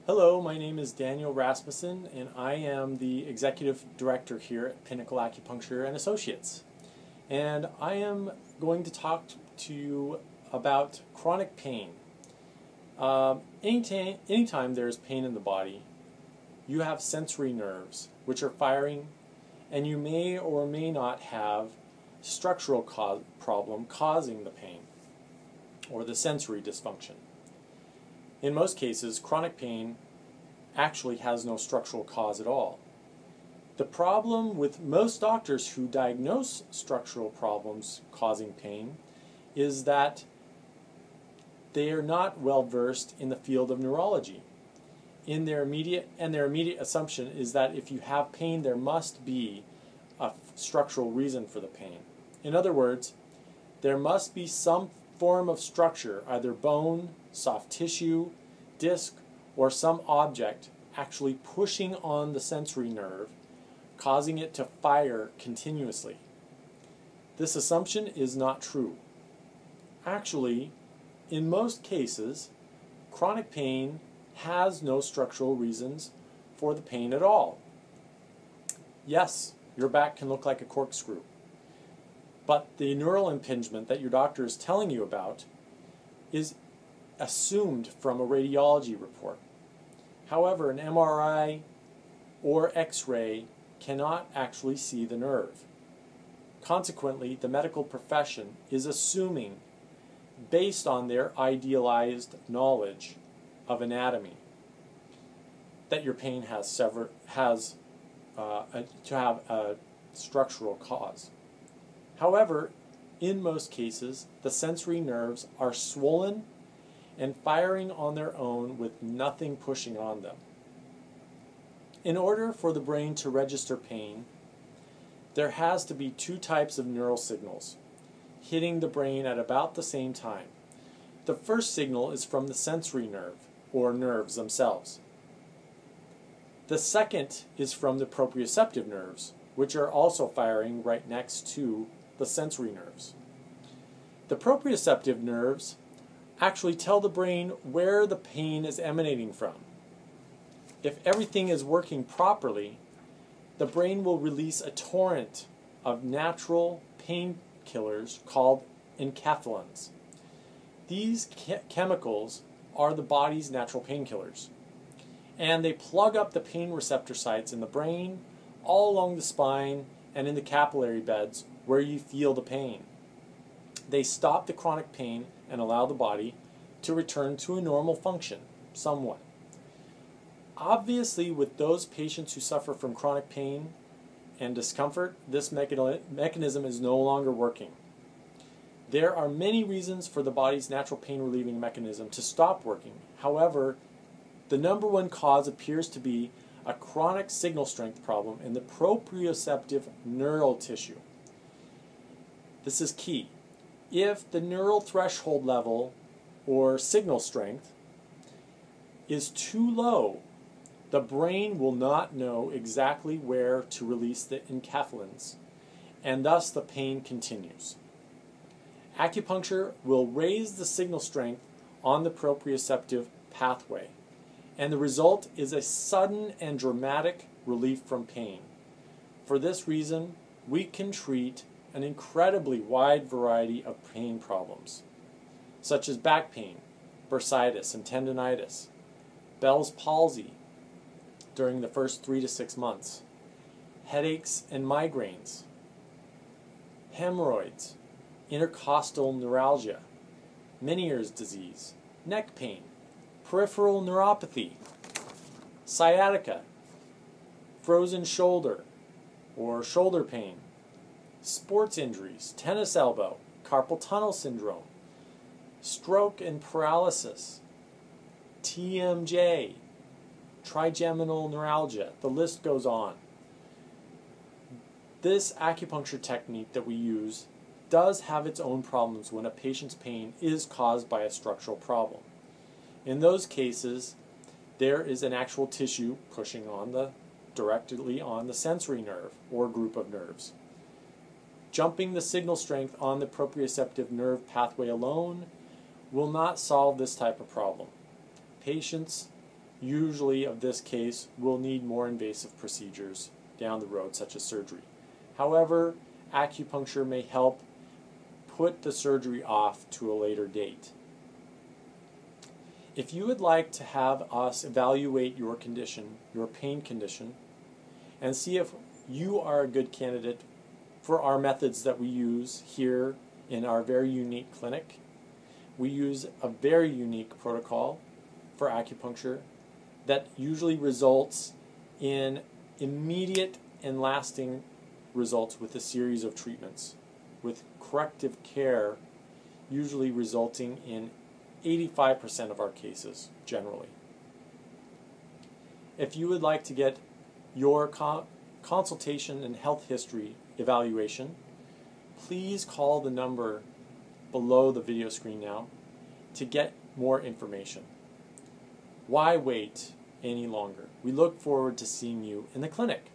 Hello, my name is Daniel Rasmussen, and I am the Executive Director here at Pinnacle Acupuncture and Associates. And I am going to talk to you about chronic pain. Anytime there's pain in the body, you have sensory nerves which are firing, and you may or may not have structural problem causing the pain or the sensory dysfunction. In most cases, chronic pain actually has no structural cause at all. The problem with most doctors who diagnose structural problems causing pain is that they are not well versed in the field of neurology. Their immediate assumption is that if you have pain, there must be a structural reason for the pain. In other words, there must be some form of structure, either bone, soft tissue, disc, or some object actually pushing on the sensory nerve, causing it to fire continuously. This assumption is not true. Actually, in most cases, chronic pain has no structural reasons for the pain at all. Yes, your back can look like a corkscrew, but the neural impingement that your doctor is telling you about is assumed from a radiology report. However, an MRI or X-ray cannot actually see the nerve. Consequently, the medical profession is assuming, based on their idealized knowledge of anatomy, that your pain has to have a structural cause. However, in most cases, the sensory nerves are swollen and firing on their own with nothing pushing on them. In order for the brain to register pain, there has to be two types of neural signals hitting the brain at about the same time. The first signal is from the sensory nerve, or nerves themselves. The second is from the proprioceptive nerves, which are also firing right next to the sensory nerves. The proprioceptive nerves actually tell the brain where the pain is emanating from. If everything is working properly, the brain will release a torrent of natural painkillers called enkephalins. These chemicals are the body's natural painkillers, and they plug up the pain receptor sites in the brain, all along the spine and in the capillary beds where you feel the pain. They stop the chronic pain and allow the body to return to a normal function, somewhat. Obviously, with those patients who suffer from chronic pain and discomfort, this mechanism is no longer working. There are many reasons for the body's natural pain-relieving mechanism to stop working. However, the number one cause appears to be a chronic signal strength problem in the proprioceptive neural tissue. This is key. If the neural threshold level, or signal strength, is too low, the brain will not know exactly where to release the enkephalins, and thus the pain continues. Acupuncture will raise the signal strength on the proprioceptive pathway, and the result is a sudden and dramatic relief from pain. For this reason, we can treat an incredibly wide variety of pain problems, such as back pain, bursitis and tendinitis, Bell's palsy during the first 3 to 6 months, headaches and migraines, hemorrhoids, intercostal neuralgia, Meniere's disease, neck pain, peripheral neuropathy, sciatica, frozen shoulder or shoulder pain, sports injuries, tennis elbow, carpal tunnel syndrome, stroke and paralysis, TMJ, trigeminal neuralgia, the list goes on. This acupuncture technique that we use does have its own problems when a patient's pain is caused by a structural problem. In those cases, there is an actual tissue pushing on directly on the sensory nerve or group of nerves. Jumping the signal strength on the proprioceptive nerve pathway alone will not solve this type of problem. Patients usually of this case will need more invasive procedures down the road, such as surgery. However, acupuncture may help put the surgery off to a later date. If you would like to have us evaluate your condition, your pain condition, and see if you are a good candidate for our methods that we use here in our very unique clinic, we use a very unique protocol for acupuncture that usually results in immediate and lasting results with a series of treatments, with corrective care usually resulting in 85% of our cases generally. If you would like to get your consultation and health history evaluation, please call the number below the video screen now to get more information. Why wait any longer? We look forward to seeing you in the clinic.